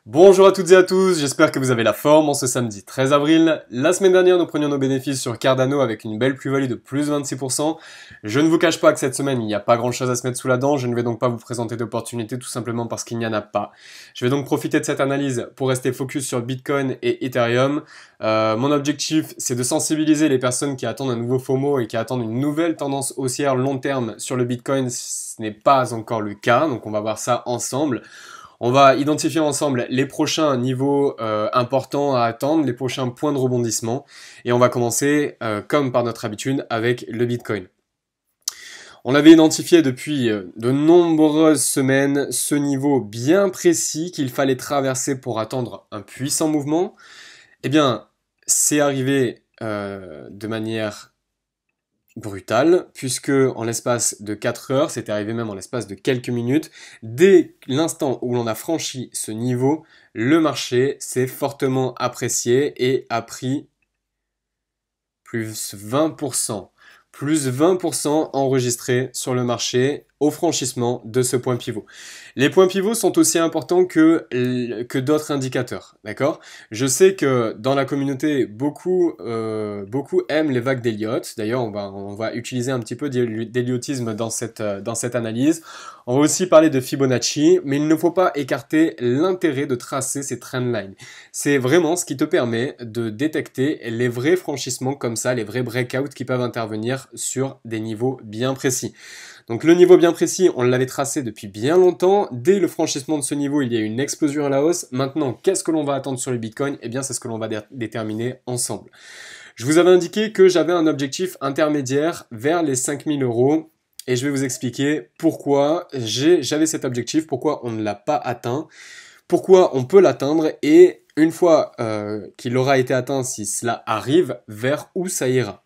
Bonjour à toutes et à tous, j'espère que vous avez la forme en ce samedi 13 avril. La semaine dernière, nous prenions nos bénéfices sur Cardano avec une belle plus-value de plus 26%. Je ne vous cache pas que cette semaine, il n'y a pas grand-chose à se mettre sous la dent, je ne vais donc pas vous présenter d'opportunités tout simplement parce qu'il n'y en a pas. Je vais donc profiter de cette analyse pour rester focus sur Bitcoin et Ethereum. Mon objectif, c'est de sensibiliser les personnes qui attendent un nouveau FOMO et qui attendent une nouvelle tendance haussière long terme sur le Bitcoin. Ce n'est pas encore le cas, donc on va voir ça ensemble. On va identifier ensemble les prochains niveaux importants à attendre, les prochains points de rebondissement. Et on va commencer, comme par notre habitude, avec le Bitcoin. On l'avait identifié depuis de nombreuses semaines, ce niveau bien précis qu'il fallait traverser pour attendre un puissant mouvement. Eh bien, c'est arrivé de manière brutale, puisque en l'espace de 4 heures, c'est arrivé même en l'espace de quelques minutes, dès l'instant où l'on a franchi ce niveau, le marché s'est fortement apprécié et a pris plus 20%. Plus 20% enregistré sur le marché au franchissement de ce point pivot. Les points pivots sont aussi importants que d'autres indicateurs, d'accord? Je sais que dans la communauté, beaucoup aiment les vagues d'Elliott. D'ailleurs, on va utiliser un petit peu d'Elliotisme dans cette analyse. On va aussi parler de Fibonacci, mais il ne faut pas écarter l'intérêt de tracer ces trendlines. C'est vraiment ce qui te permet de détecter les vrais franchissements comme ça, les vrais breakouts qui peuvent intervenir sur des niveaux bien précis. Donc le niveau bien précis, on l'avait tracé depuis bien longtemps. Dès le franchissement de ce niveau, il y a eu une explosion à la hausse. Maintenant, qu'est-ce que l'on va attendre sur le Bitcoin? Eh bien, c'est ce que l'on va déterminer ensemble. Je vous avais indiqué que j'avais un objectif intermédiaire vers les 5000 euros. Et je vais vous expliquer pourquoi j'avais cet objectif, pourquoi on ne l'a pas atteint, pourquoi on peut l'atteindre et une fois qu'il aura été atteint, si cela arrive, vers où ça ira.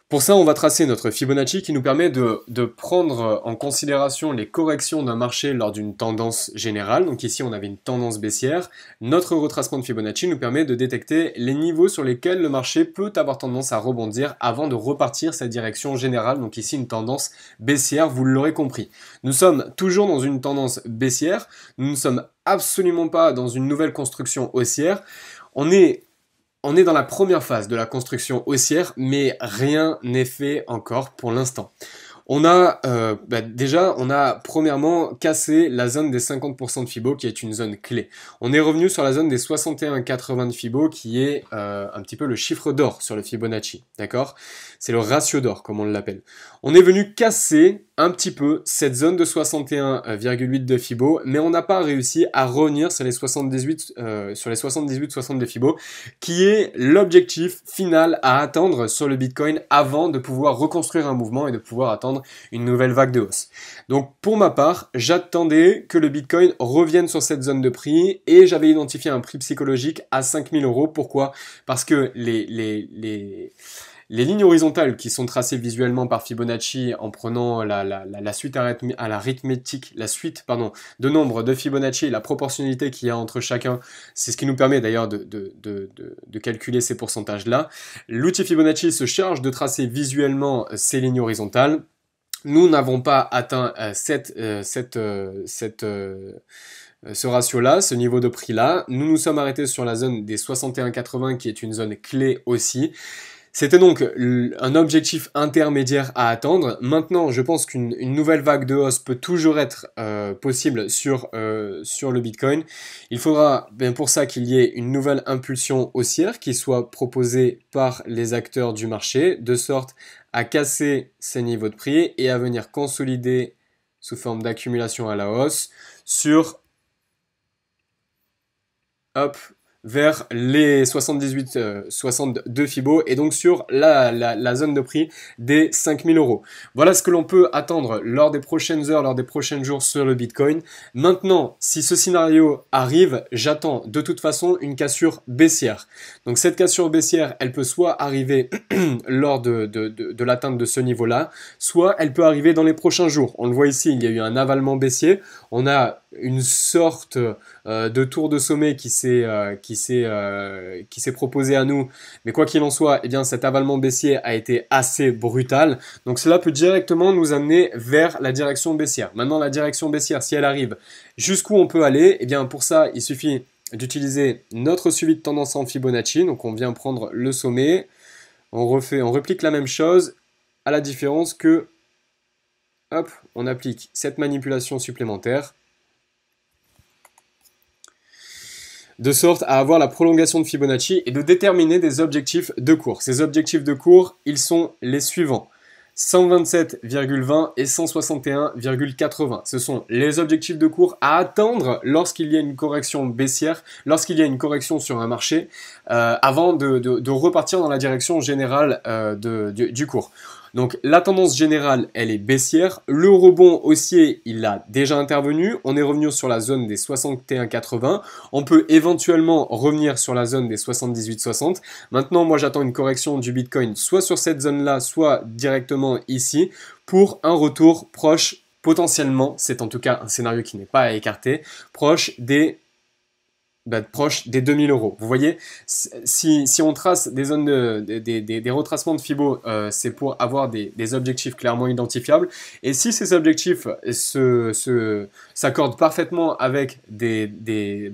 Pour ça, on va tracer notre Fibonacci qui nous permet de prendre en considération les corrections d'un marché lors d'une tendance générale. Donc ici, on avait une tendance baissière. Notre retracement de Fibonacci nous permet de détecter les niveaux sur lesquels le marché peut avoir tendance à rebondir avant de repartir sa direction générale. Donc ici, une tendance baissière, vous l'aurez compris. Nous sommes toujours dans une tendance baissière. Nous ne sommes absolument pas dans une nouvelle construction haussière. On est dans la première phase de la construction haussière, mais rien n'est fait encore pour l'instant. On a déjà, on a premièrement cassé la zone des 50% de Fibo, qui est une zone clé. On est revenu sur la zone des 61,80 de Fibo, qui est un petit peu le chiffre d'or sur le Fibonacci, d'accord? C'est le ratio d'or, comme on l'appelle. On est venu casser un petit peu cette zone de 61,8 de Fibo, mais on n'a pas réussi à revenir sur les 78,60 de Fibo, qui est l'objectif final à atteindre sur le Bitcoin avant de pouvoir reconstruire un mouvement et de pouvoir attendre une nouvelle vague de hausse. Donc pour ma part, j'attendais que le Bitcoin revienne sur cette zone de prix et j'avais identifié un prix psychologique à 5000 euros. Pourquoi? Parce que les lignes horizontales qui sont tracées visuellement par Fibonacci en prenant la suite arithmétique, la suite de nombres de Fibonacci et la proportionnalité qu'il y a entre chacun, c'est ce qui nous permet d'ailleurs de calculer ces pourcentages-là. L'outil Fibonacci se charge de tracer visuellement ces lignes horizontales. Nous n'avons pas atteint ce ratio-là, ce niveau de prix-là. Nous nous sommes arrêtés sur la zone des 61,80 qui est une zone clé aussi. C'était donc un objectif intermédiaire à attendre. Maintenant, je pense qu'une nouvelle vague de hausse peut toujours être possible sur le Bitcoin. Il faudra bien pour ça qu'il y ait une nouvelle impulsion haussière qui soit proposée par les acteurs du marché, de sorte à casser ces niveaux de prix et à venir consolider sous forme d'accumulation à la hausse sur vers les 62 Fibo et donc sur la zone de prix des 5000 euros. Voilà ce que l'on peut attendre lors des prochaines heures, lors des prochains jours sur le Bitcoin. Maintenant, si ce scénario arrive, j'attends de toute façon une cassure baissière. Donc cette cassure baissière, elle peut soit arriver lors de l'atteinte de ce niveau-là, soit elle peut arriver dans les prochains jours. On le voit ici, il y a eu un avalement baissier. On a une sorte de tour de sommet qui s'est s'est proposé à nous. Mais quoi qu'il en soit, eh bien, cet avalement baissier a été assez brutal. Donc cela peut directement nous amener vers la direction baissière. Maintenant, la direction baissière, si elle arrive, jusqu'où on peut aller? Eh bien, pour ça, il suffit d'utiliser notre suivi de tendance en Fibonacci. Donc on vient prendre le sommet, on réplique la même chose, à la différence que, hop, on applique cette manipulation supplémentaire, de sorte à avoir la prolongation de Fibonacci et de déterminer des objectifs de cours. Ces objectifs de cours, ils sont les suivants. 127,20 et 161,80. Ce sont les objectifs de cours à atteindre lorsqu'il y a une correction baissière, lorsqu'il y a une correction sur un marché, avant de repartir dans la direction générale du cours. Donc la tendance générale, elle est baissière. Le rebond haussier, il a déjà intervenu. On est revenu sur la zone des 61,80. On peut éventuellement revenir sur la zone des 78,60. Maintenant, moi, j'attends une correction du Bitcoin soit sur cette zone-là, soit directement ici, pour un retour proche, potentiellement, c'est en tout cas un scénario qui n'est pas à écarter, proche des 2000 euros. Vous voyez, si on trace des zones des retracements de Fibo, c'est pour avoir des objectifs clairement identifiables. Et si ces objectifs s'accordent parfaitement avec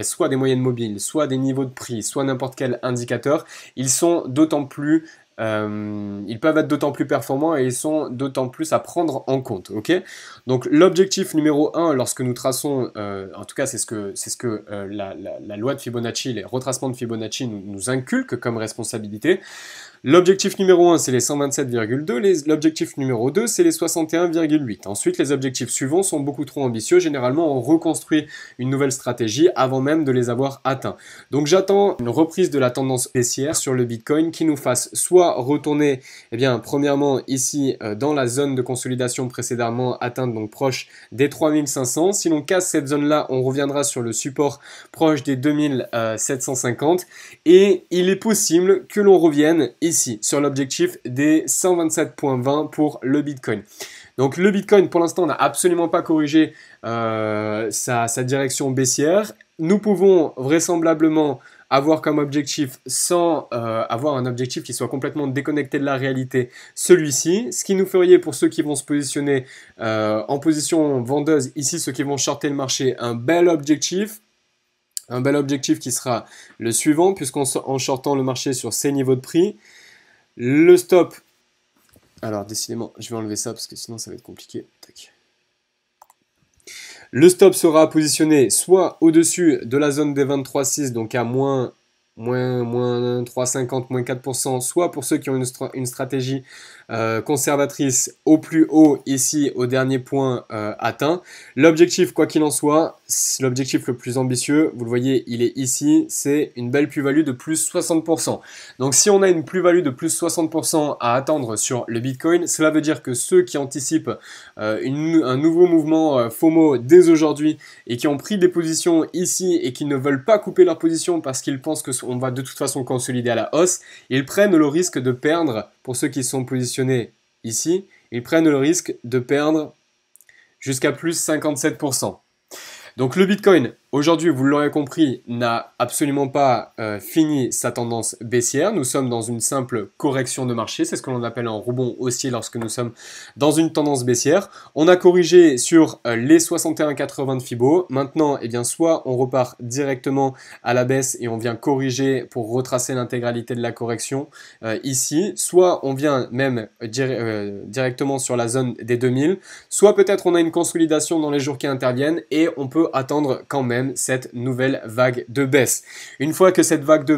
soit des moyennes mobiles, soit des niveaux de prix, soit n'importe quel indicateur, ils sont d'autant plus ils peuvent être d'autant plus performants et ils sont d'autant plus à prendre en compte. Ok, donc l'objectif numéro 1 lorsque nous traçons, en tout cas c'est ce que la loi de Fibonacci, les retracements de Fibonacci nous inculquent comme responsabilité. L'objectif numéro 1, c'est les 127,2. L'objectif numéro 2, c'est les 61,8. Ensuite, les objectifs suivants sont beaucoup trop ambitieux. Généralement, on reconstruit une nouvelle stratégie avant même de les avoir atteints. Donc, j'attends une reprise de la tendance baissière sur le Bitcoin qui nous fasse soit retourner, eh bien, premièrement, ici, dans la zone de consolidation précédemment atteinte, donc proche des 3500. Si l'on casse cette zone-là, on reviendra sur le support proche des 2750. Et il est possible que l'on revienne ici sur l'objectif des 127,20 pour le Bitcoin. Donc le Bitcoin pour l'instant n'a absolument pas corrigé sa direction baissière. Nous pouvons vraisemblablement avoir comme objectif, sans avoir un objectif qui soit complètement déconnecté de la réalité, celui-ci. Ce qui nous ferait, pour ceux qui vont se positionner en position vendeuse, ici ceux qui vont shorter le marché, un bel objectif. Un bel objectif qui sera le suivant, puisqu'en shortant le marché sur ces niveaux de prix, le stop, alors décidément, je vais enlever ça parce que sinon ça va être compliqué. Tac. Le stop sera positionné soit au-dessus de la zone des 23,6, donc à moins 3,50, moins 4%, soit pour ceux qui ont une stratégie conservatrice au plus haut, ici au dernier point atteint. L'objectif, quoi qu'il en soit, l'objectif le plus ambitieux, vous le voyez, il est ici, c'est une belle plus-value de plus 60%. Donc si on a une plus-value de plus 60% à attendre sur le Bitcoin, cela veut dire que ceux qui anticipent un nouveau mouvement FOMO dès aujourd'hui et qui ont pris des positions ici et qui ne veulent pas couper leur position parce qu'ils pensent qu'on va de toute façon consolider à la hausse, ils prennent le risque de perdre, pour ceux qui sont positionnés ici, ils prennent le risque de perdre jusqu'à plus 57%. Donc le Bitcoin, aujourd'hui, vous l'aurez compris, n'a absolument pas fini sa tendance baissière. Nous sommes dans une simple correction de marché. C'est ce que l'on appelle un rebond haussier lorsque nous sommes dans une tendance baissière. On a corrigé sur les 61,80 de Fibo. Maintenant, eh bien, soit on repart directement à la baisse et on vient corriger pour retracer l'intégralité de la correction ici. Soit on vient même directement sur la zone des 2000. Soit peut-être on a une consolidation dans les jours qui interviennent et on peut attendre quand même cette nouvelle vague de baisse. Une fois que cette vague de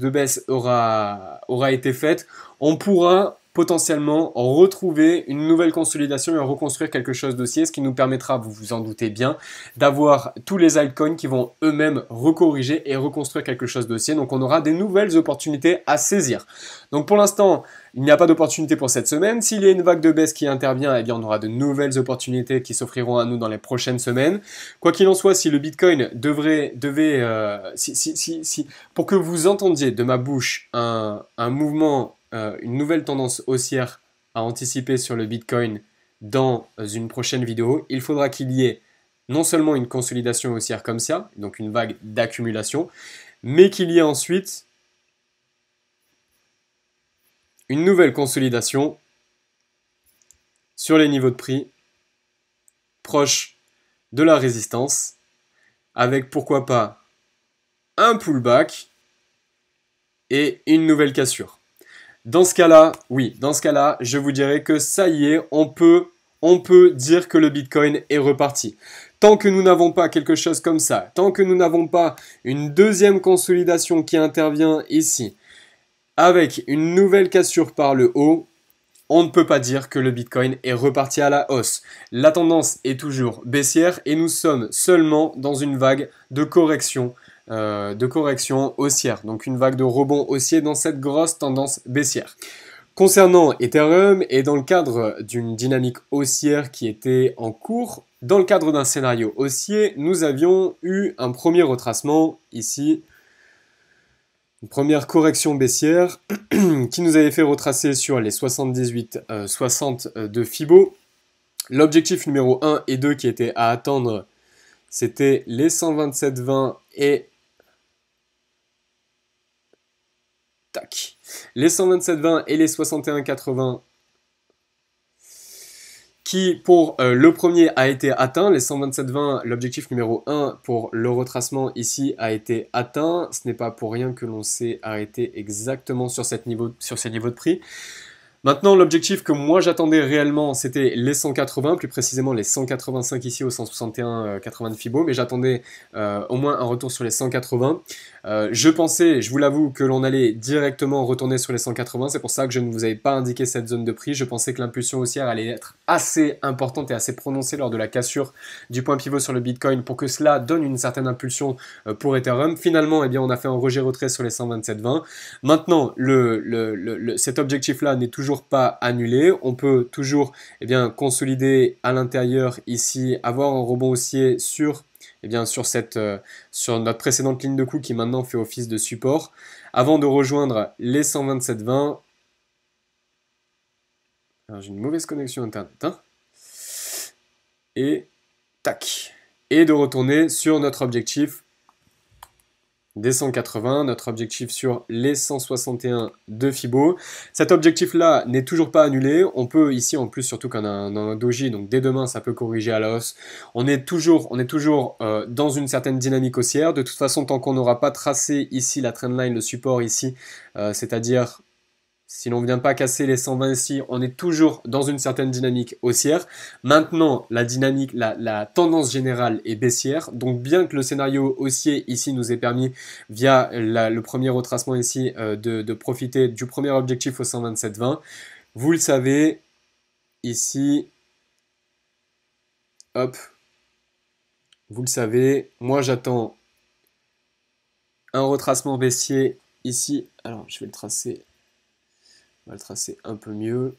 baisse aura été faite, on pourra potentiellement retrouver une nouvelle consolidation et reconstruire quelque chose d'haussier, ce qui nous permettra, vous vous en doutez bien, d'avoir tous les altcoins qui vont eux-mêmes recorriger et reconstruire quelque chose d'haussier. Donc on aura des nouvelles opportunités à saisir. Donc pour l'instant, il n'y a pas d'opportunité pour cette semaine. S'il y a une vague de baisse qui intervient, eh bien on aura de nouvelles opportunités qui s'offriront à nous dans les prochaines semaines. Quoi qu'il en soit, si le Bitcoin pour que vous entendiez de ma bouche un mouvement, une nouvelle tendance haussière à anticiper sur le Bitcoin dans une prochaine vidéo, il faudra qu'il y ait non seulement une consolidation haussière comme ça, donc une vague d'accumulation, mais qu'il y ait ensuite une nouvelle consolidation sur les niveaux de prix proches de la résistance, avec pourquoi pas un pullback et une nouvelle cassure. Dans ce cas-là, oui, dans ce cas-là, je vous dirais que ça y est, on peut dire que le Bitcoin est reparti. Tant que nous n'avons pas quelque chose comme ça, tant que nous n'avons pas une deuxième consolidation qui intervient ici, avec une nouvelle cassure par le haut, on ne peut pas dire que le Bitcoin est reparti à la hausse. La tendance est toujours baissière et nous sommes seulement dans une vague de correction haussière. Donc une vague de rebond haussier dans cette grosse tendance baissière. Concernant Ethereum et dans le cadre d'une dynamique haussière qui était en cours, dans le cadre d'un scénario haussier, nous avions eu un premier retracement ici, une première correction baissière qui nous avait fait retracer sur les 78,60 de Fibo. L'objectif numéro 1 et 2 qui était à attendre, c'était les 127,20 et tac. Les 127,20 et les 61,80 qui pour le premier a été atteint, les 127,20, l'objectif numéro 1 pour le retracement ici a été atteint. Ce n'est pas pour rien que l'on s'est arrêté exactement sur ces niveaux de prix. Maintenant, l'objectif que moi j'attendais réellement, c'était les 180, plus précisément les 185 ici au 161,80 de Fibo, mais j'attendais au moins un retour sur les 180. Je pensais, je vous l'avoue, que l'on allait directement retourner sur les 180, c'est pour ça que je ne vous avais pas indiqué cette zone de prix. Je pensais que l'impulsion haussière allait être assez importante et assez prononcée lors de la cassure du point pivot sur le Bitcoin pour que cela donne une certaine impulsion pour Ethereum. Finalement, eh bien, on a fait un rejet-retrait sur les 127,20. Maintenant, cet objectif-là n'est toujours pas annulé. On peut toujours consolider à l'intérieur ici, avoir un rebond haussier sur notre précédente ligne de coup qui maintenant fait office de support, avant de rejoindre les 127,20. Alors j'ai une mauvaise connexion internet, hein. Et tac. Et de retourner sur notre objectif des 180, notre objectif sur les 161 de Fibo. Cet objectif-là n'est toujours pas annulé. On peut ici, en plus, surtout qu'on a un doji, donc dès demain, ça peut corriger à la hausse. On est toujours dans une certaine dynamique haussière. De toute façon, tant qu'on n'aura pas tracé ici la trendline, le support ici, c'est-à-dire si l'on ne vient pas casser les 120 ici, on est toujours dans une certaine dynamique haussière. Maintenant, la tendance générale est baissière. Donc, bien que le scénario haussier ici nous ait permis, via le premier retracement ici, de profiter du premier objectif au 127,20, vous le savez, ici, hop, vous le savez, moi j'attends un retracement baissier ici. Alors, je vais le tracer. On va le tracer un peu mieux.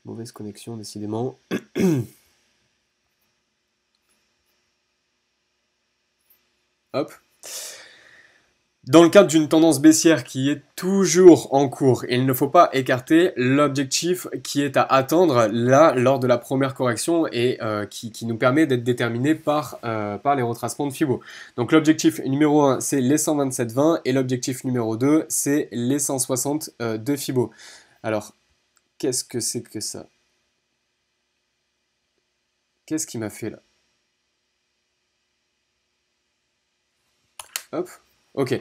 Mauvaise connexion, décidément. Hop. Dans le cadre d'une tendance baissière qui est toujours en cours, il ne faut pas écarter l'objectif qui est à attendre là lors de la première correction et qui nous permet d'être déterminé par les retracements de Fibo. Donc l'objectif numéro 1 c'est les 127,20 et l'objectif numéro 2 c'est les 160 de Fibo. Alors qu'est-ce que c'est que ça? Qu'est-ce qui m'a fait là? Hop. Ok,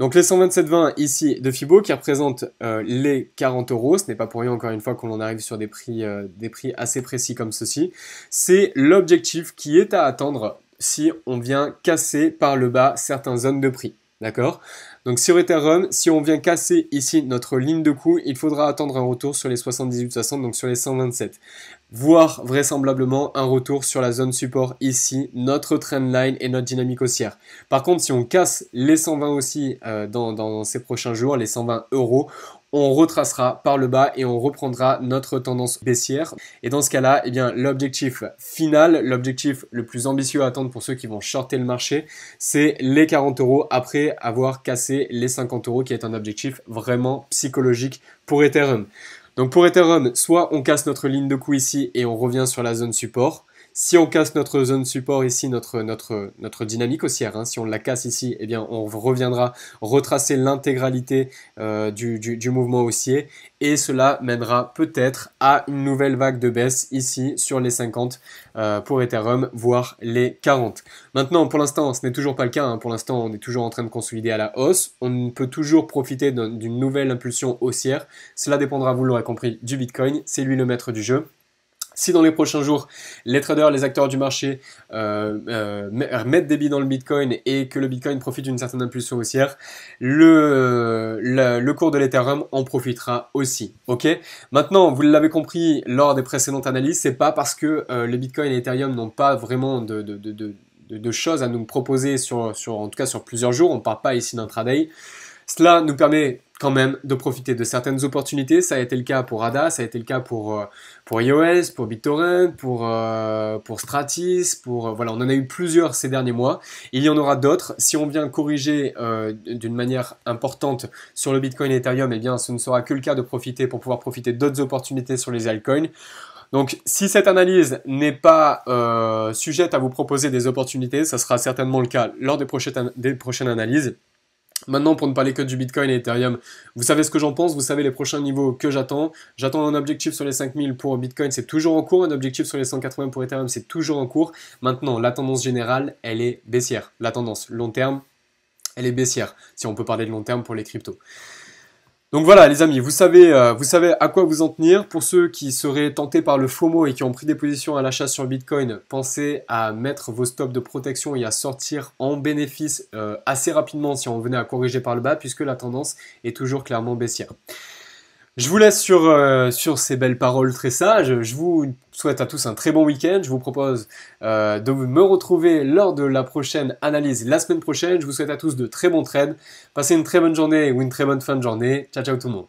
donc les 127,20 ici de Fibo qui représentent les 40 euros, ce n'est pas pour rien encore une fois qu'on en arrive sur des prix assez précis comme ceci, c'est l'objectif qui est à attendre si on vient casser par le bas certaines zones de prix, d'accord? Donc sur Ethereum, si on vient casser ici notre ligne de coup, il faudra attendre un retour sur les 78,60, donc sur les 127. Voire vraisemblablement un retour sur la zone support ici, notre trendline et notre dynamique haussière. Par contre, si on casse les 120 aussi dans ces prochains jours, les 120 euros, on retracera par le bas et on reprendra notre tendance baissière. Et dans ce cas-là, eh bien, l'objectif final, l'objectif le plus ambitieux à attendre pour ceux qui vont shorter le marché, c'est les 40 euros après avoir cassé les 50 euros qui est un objectif vraiment psychologique pour Ethereum. Donc pour Ethereum, soit on casse notre ligne de coup ici et on revient sur la zone support. Si on casse notre zone support ici, notre dynamique haussière, hein, si on la casse ici, eh bien on reviendra retracer l'intégralité du mouvement haussier et cela mènera peut-être à une nouvelle vague de baisse ici sur les 50 pour Ethereum, voire les 40. Maintenant, pour l'instant, ce n'est toujours pas le cas, hein. Pour l'instant, on est toujours en train de consolider à la hausse. On peut toujours profiter d'une nouvelle impulsion haussière. Cela dépendra, vous l'aurez compris, du Bitcoin. C'est lui le maître du jeu. Si dans les prochains jours, les traders, les acteurs du marché mettent des billes dans le Bitcoin et que le Bitcoin profite d'une certaine impulsion haussière, le cours de l'Ethereum en profitera aussi. Ok. Maintenant, vous l'avez compris lors des précédentes analyses, c'est pas parce que les Bitcoin et Ethereum n'ont pas vraiment de choses à nous proposer en tout cas sur plusieurs jours. On ne parle pas ici d'intraday. Cela nous permet quand même de profiter de certaines opportunités. Ça a été le cas pour ADA, ça a été le cas pour iOS, pour BitTorrent, pour Stratis, voilà, on en a eu plusieurs ces derniers mois. Il y en aura d'autres. Si on vient corriger d'une manière importante sur le Bitcoin et Ethereum, eh bien, ce ne sera que le cas de profiter pour pouvoir profiter d'autres opportunités sur les altcoins. Donc, si cette analyse n'est pas sujette à vous proposer des opportunités, ça sera certainement le cas lors des prochaines analyses. Maintenant, pour ne parler que du Bitcoin et Ethereum, vous savez ce que j'en pense, vous savez les prochains niveaux que j'attends. J'attends un objectif sur les 5000 pour Bitcoin, c'est toujours en cours. Un objectif sur les 180 pour Ethereum, c'est toujours en cours. Maintenant, la tendance générale, elle est baissière. La tendance long terme, elle est baissière, si on peut parler de long terme pour les cryptos. Donc voilà les amis, vous savez à quoi vous en tenir. Pour ceux qui seraient tentés par le FOMO et qui ont pris des positions à l'achat sur Bitcoin, pensez à mettre vos stops de protection et à sortir en bénéfice assez rapidement si on venait à corriger par le bas, puisque la tendance est toujours clairement baissière. Je vous laisse sur ces belles paroles très sages. Je vous souhaite à tous un très bon week-end. Je vous propose de me retrouver lors de la prochaine analyse la semaine prochaine. Je vous souhaite à tous de très bons trades. Passez une très bonne journée ou une très bonne fin de journée. Ciao, ciao tout le monde.